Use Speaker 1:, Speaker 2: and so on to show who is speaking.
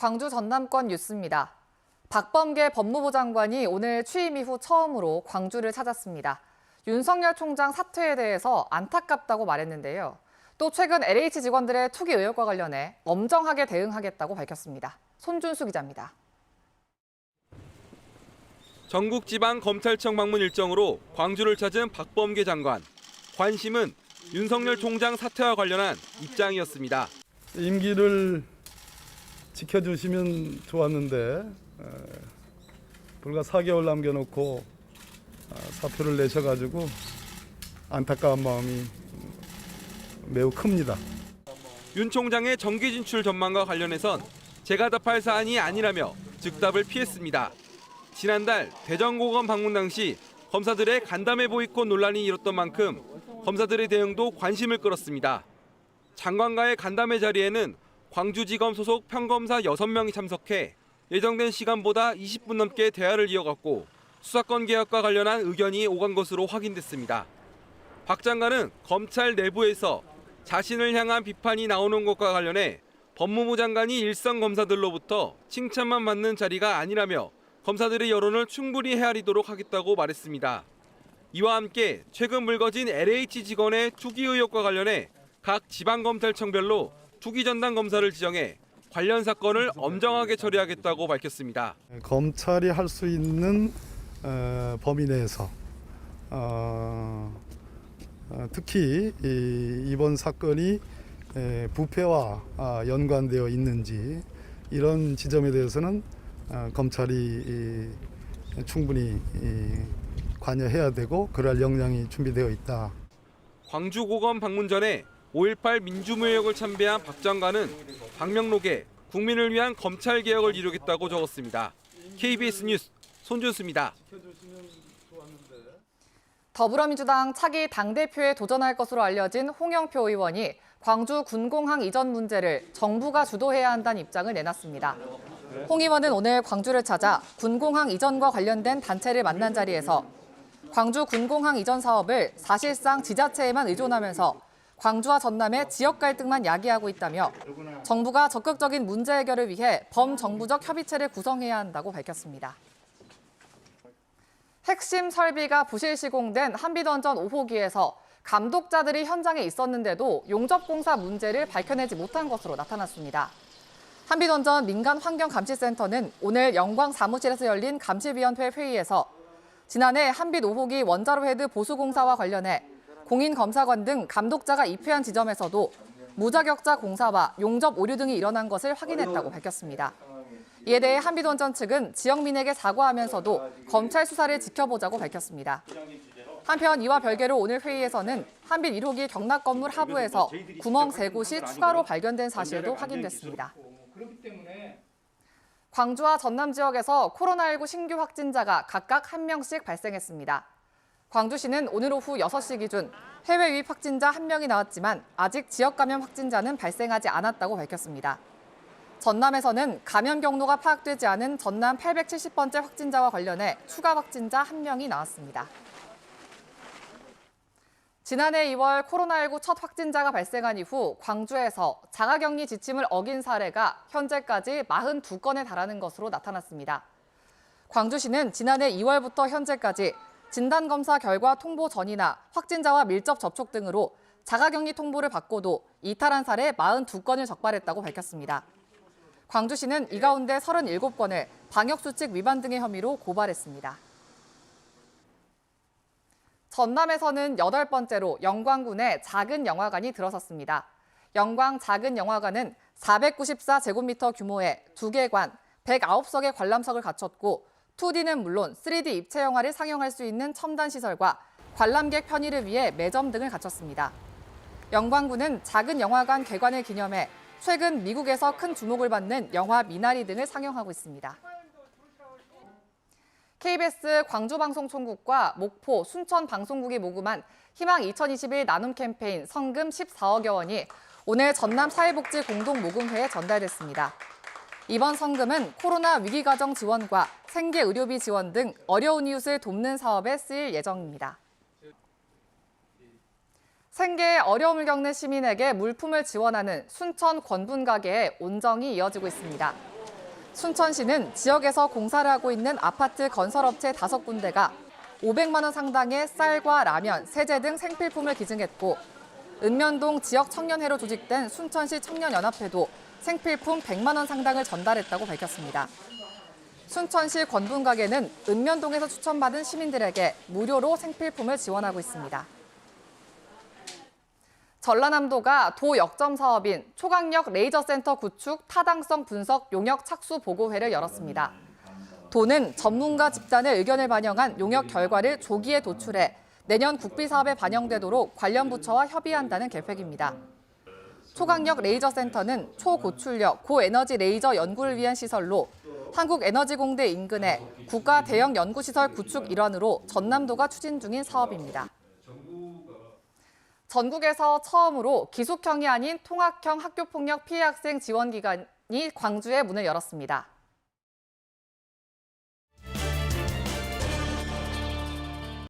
Speaker 1: 광주 전남권 뉴스입니다. 박범계 법무부 장관이 오늘 취임 이후 처음으로 광주를 찾았습니다. 윤석열 총장 사퇴에 대해서 안타깝다고 말했는데요. 또 최근 LH 직원들의 투기 의혹과 관련해 엄정하게 대응하겠다고 밝혔습니다. 손준수 기자입니다.
Speaker 2: 전국지방검찰청 방문 일정으로 광주를 찾은 박범계 장관. 관심은 윤석열 총장 사퇴와 관련한 입장이었습니다.
Speaker 3: 임기를 지켜주시면 좋았는데 불과 4개월 남겨놓고 사표를 내셔가지고 안타까운 마음이 매우 큽니다.
Speaker 2: 윤 총장의 정계 진출 전망과 관련해선 제가 답할 사안이 아니라며 즉답을 피했습니다. 지난달 대전고검 방문 당시 검사들의 간담회 보이콧 논란이 일었던 만큼 검사들의 대응도 관심을 끌었습니다. 장관과의 간담회 자리에는 광주지검 소속 평검사 6명이 참석해 예정된 시간보다 20분 넘게 대화를 이어갔고 수사권 개혁과 관련한 의견이 오간 것으로 확인됐습니다. 박 장관은 검찰 내부에서 자신을 향한 비판이 나오는 것과 관련해 법무부 장관이 일선 검사들로부터 칭찬만 받는 자리가 아니라며 검사들의 여론을 충분히 헤아리도록 하겠다고 말했습니다. 이와 함께 최근 불거진 LH 직원의 투기 의혹과 관련해 각 지방검찰청별로 투기 전담 검사를 지정해 관련 사건을 엄정하게 처리하겠다고 밝혔습니다.
Speaker 3: 검찰이 할 수 있는 범위 내에서 특히 이번 사건이 부패와 연관되어 있는지 이런 지점에 대해서는 검찰이 충분히 관여해야 되고 그럴 역량이 준비되어 있다.
Speaker 2: 광주고검 방문 전에 5.18 민주무역을 참배한 박 장관은 방명록에 국민을 위한 검찰개혁을 이루겠다고 적었습니다. KBS 뉴스 손준수입니다.
Speaker 1: 더불어민주당 차기 당대표에 도전할 것으로 알려진 홍영표 의원이 광주 군공항 이전 문제를 정부가 주도해야 한다는 입장을 내놨습니다. 홍 의원은 오늘 광주를 찾아 군공항 이전과 관련된 단체를 만난 자리에서 광주 군공항 이전 사업을 사실상 지자체에만 의존하면서 광주와 전남의 지역 갈등만 야기하고 있다며 정부가 적극적인 문제 해결을 위해 범정부적 협의체를 구성해야 한다고 밝혔습니다. 핵심 설비가 부실 시공된 한빛원전 5호기에서 감독자들이 현장에 있었는데도 용접공사 문제를 밝혀내지 못한 것으로 나타났습니다. 한빛원전 민간환경감시센터는 오늘 영광 사무실에서 열린 감시위원회 회의에서 지난해 한빛 5호기 원자로 헤드 보수공사와 관련해 공인검사관 등 감독자가 입회한 지점에서도 무자격자 공사와 용접 오류 등이 일어난 것을 확인했다고 밝혔습니다. 이에 대해 한빛원전 측은 지역민에게 사과하면서도 검찰 수사를 지켜보자고 밝혔습니다. 한편 이와 별개로 오늘 회의에서는 한빛 1호기 경락 건물 하부에서 구멍 3곳이 추가로 발견된 사실도 확인됐습니다. 광주와 전남 지역에서 코로나19 신규 확진자가 각각 1명씩 발생했습니다. 광주시는 오늘 오후 6시 기준 해외 유입 확진자 1명이 나왔지만 아직 지역 감염 확진자는 발생하지 않았다고 밝혔습니다. 전남에서는 감염 경로가 파악되지 않은 전남 870번째 확진자와 관련해 추가 확진자 1명이 나왔습니다. 지난해 2월 코로나19 첫 확진자가 발생한 이후 광주에서 자가격리 지침을 어긴 사례가 현재까지 42건에 달하는 것으로 나타났습니다. 광주시는 지난해 2월부터 현재까지 진단검사 결과 통보 전이나 확진자와 밀접 접촉 등으로 자가격리 통보를 받고도 이탈한 사례 42건을 적발했다고 밝혔습니다. 광주시는 이 가운데 37건을 방역수칙 위반 등의 혐의로 고발했습니다. 전남에서는 8번째로 영광군에 작은 영화관이 들어섰습니다. 영광 작은 영화관은 494제곱미터 규모의 2개관, 109석의 관람석을 갖췄고 2D는 물론 3D 입체 영화를 상영할 수 있는 첨단 시설과 관람객 편의를 위해 매점 등을 갖췄습니다. 영광군은 작은 영화관 개관을 기념해 최근 미국에서 큰 주목을 받는 영화 미나리 등을 상영하고 있습니다. KBS 광주방송총국과 목포, 순천 방송국이 모금한 희망 2021 나눔 캠페인 성금 14억여 원이 오늘 전남 사회복지공동모금회에 전달됐습니다. 이번 성금은 코로나 위기가정 지원과 생계의료비 지원 등 어려운 이웃을 돕는 사업에 쓰일 예정입니다. 생계에 어려움을 겪는 시민에게 물품을 지원하는 순천 권분 가게에 온정이 이어지고 있습니다. 순천시는 지역에서 공사를 하고 있는 아파트 건설업체 5군데가 500만 원 상당의 쌀과 라면, 세제 등 생필품을 기증했고 읍면동 지역 청년회로 조직된 순천시 청년연합회도 생필품 100만 원 상당을 전달했다고 밝혔습니다. 순천시 권분가게는 읍면동에서 추천받은 시민들에게 무료로 생필품을 지원하고 있습니다. 전라남도가 도 역점 사업인 초강력 레이저센터 구축 타당성 분석 용역 착수 보고회를 열었습니다. 도는 전문가 집단의 의견을 반영한 용역 결과를 조기에 도출해 내년 국비 사업에 반영되도록 관련 부처와 협의한다는 계획입니다. 초강력 레이저센터는 초고출력, 고에너지 레이저 연구를 위한 시설로 한국에너지공대 인근에 국가 대형 연구시설 구축 일환으로 전남도가 추진 중인 사업입니다. 전국에서 처음으로 기숙형이 아닌 통학형 학교폭력 피해 학생 지원 기관이 광주에 문을 열었습니다.